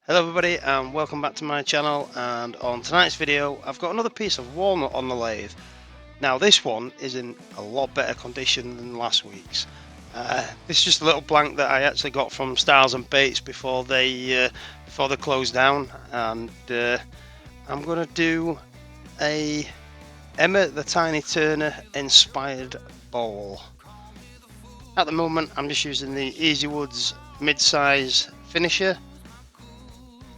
Hello everybody and welcome back to my channel, and on tonight's video I've got another piece of walnut on the lathe. Now this one is in a lot better condition than last week's. This is just a little blank that I actually got from Styles and Bates before they closed down, and I'm going to do a Emma the Tiny Turner inspired bowl. At the moment I'm just using the Easy Woods mid-size finisher,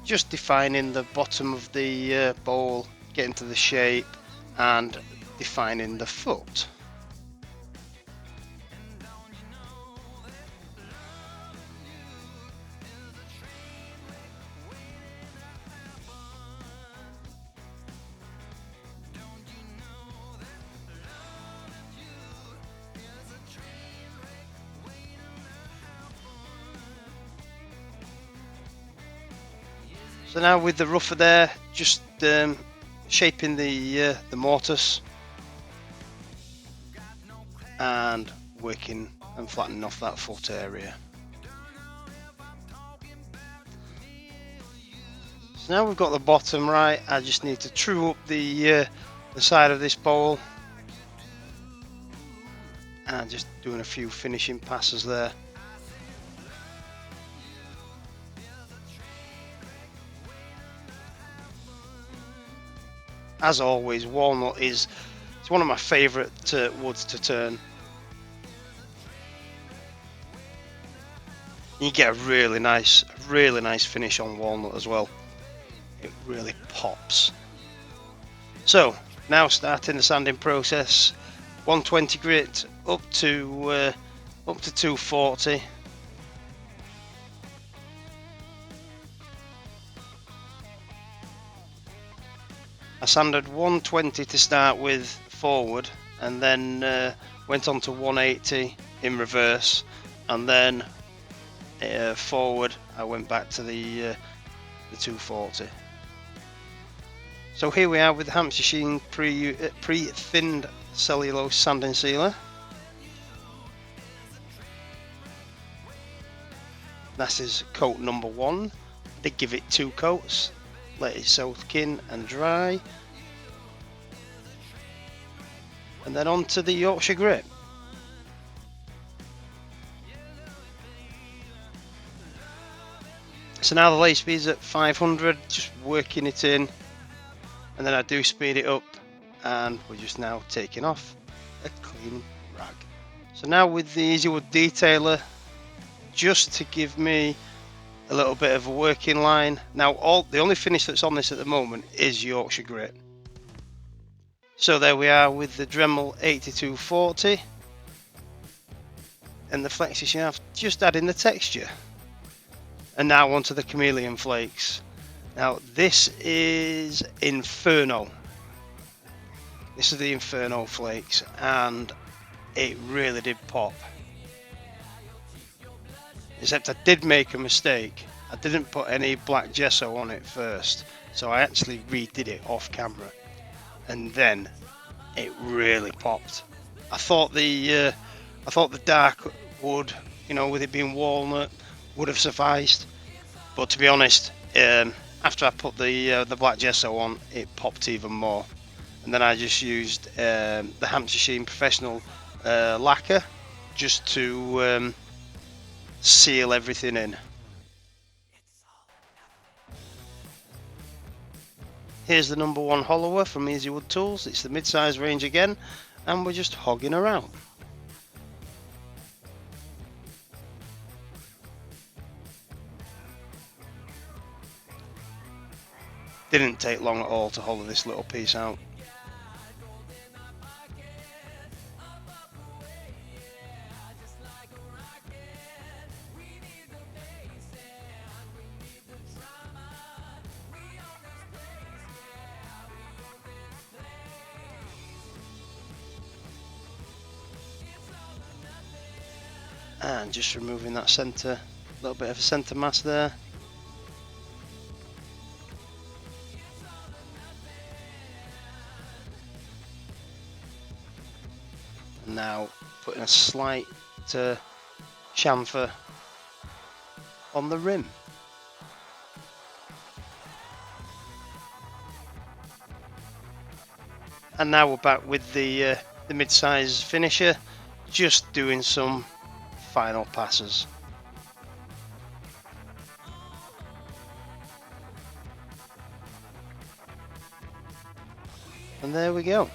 just defining the bottom of the bowl, getting to the shape and defining the foot. So now with the rougher there, just shaping the mortise and working and flattening off that foot area. So now we've got the bottom right, I just need to true up the side of this bowl and just doing a few finishing passes there. As always, walnut is one of my favourite woods to turn. You get a really nice finish on walnut as well. It really pops. So now starting the sanding process. 120 grit up to 240. I sanded 120 to start with forward, and then went on to 180 in reverse, and then forward I went back to the 240. So here we are with the Hampshire Sheen pre-thinned cellulose sanding sealer. This is coat number 1. I did give it 2 coats, let it soak in and dry, and then on to the Yorkshire grit. So now the lathe speed's at 500, just working it in, and then I do speed it up, and we're just now taking off a clean rag. So now with the Easy Wood detailer, just to give me a little bit of a working line. Now the only finish that's on this at the moment is Yorkshire grit. So there we are with the Dremel 8240 and the flexi shaft, just adding the texture. And now onto the Chameleon Flakes. Now this is Inferno. This is the Inferno flakes, and it really did pop. Except I did make a mistake. I didn't put any black gesso on it first, so I actually redid it off camera, and then it really popped. I thought the dark wood, with it being walnut, would have sufficed, but to be honest, after I put the black gesso on, it popped even more. And then I just used the Hampshire Sheen professional lacquer just to seal everything in. Here's the number 1 hollower from Easy Wood Tools. It's the mid-size range again, and we're just hogging around. Didn't take long at all to hollow this little piece out. And just removing that centre, little bit of a centre mass there. And now putting a slight chamfer on the rim. And now we're back with the mid-size finisher, just doing some final passes. And there we go.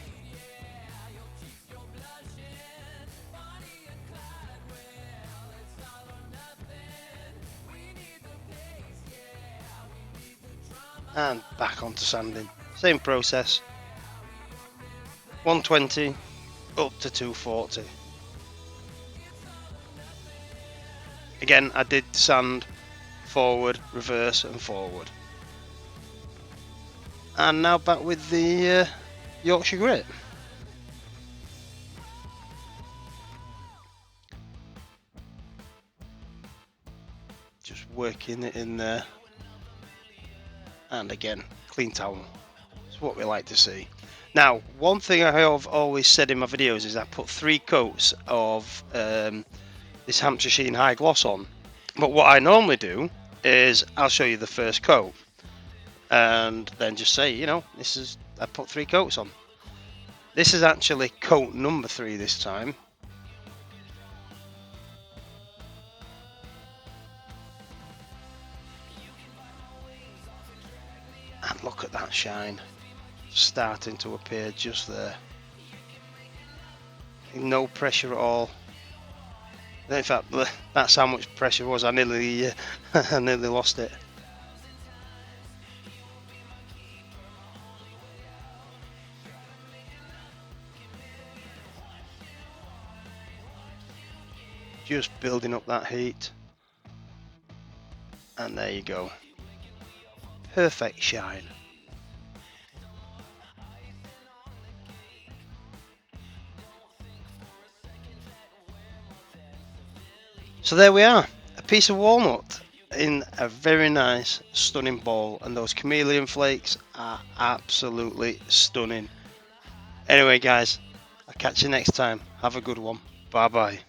And back onto sanding. Same process. 120 up to 240. Again, I did sand forward, reverse and forward. And now back with the Yorkshire grit. Just working it in there. And again, clean towel. It's what we like to see. Now, one thing I have always said in my videos is I put 3 coats of this Hampshire Sheen high gloss on. But what I normally do is I'll show you the first coat and then just say, you know, I put 3 coats on. This is actually coat number 3 this time. And look at that shine starting to appear just there. No pressure at all. In fact, that's how much pressure was. I nearly lost it. Just building up that heat. And there you go. Perfect shine. So there we are, a piece of walnut in a very nice, stunning bowl, and those chameleon flakes are absolutely stunning. Anyway guys, I'll catch you next time. Have a good one. Bye bye.